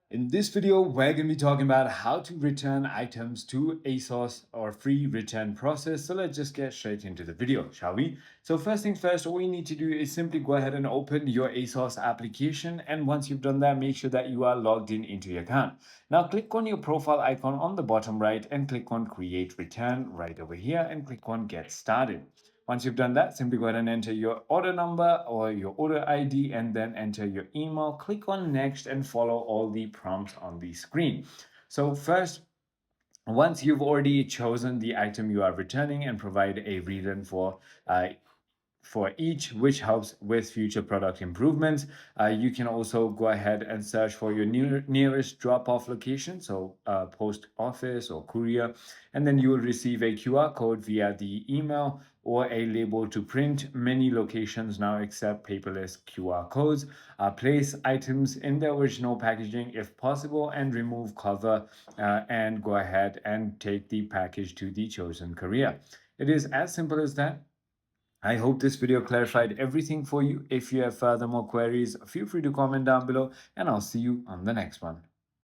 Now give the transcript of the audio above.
In this video, we're going to be talking about how to return items to ASOS or free return process. So let's just get straight into the video, shall we? So first things first, all you need to do is simply go ahead and open your ASOS application. And once you've done that, make sure that you are logged in into your account. Now click on your profile icon on the bottom right and click on Create Return right over here and click on Get Started. Once you've done that, simply go ahead and enter your order number or your order ID and then enter your email. Click on Next and follow all the prompts on the screen. So first, once you've already chosen the item you are returning and provide a reason for each, which helps with future product improvements. You can also go ahead and search for your nearest drop-off location, so post office or courier, and then you will receive a QR code via the email or a label to print. Many locations now accept paperless QR codes. Place items in the original packaging if possible and remove cover and go ahead and take the package to the chosen courier. It is as simple as that. I hope this video clarified everything for you. If you have further more queries, feel free to comment down below and I'll see you on the next one.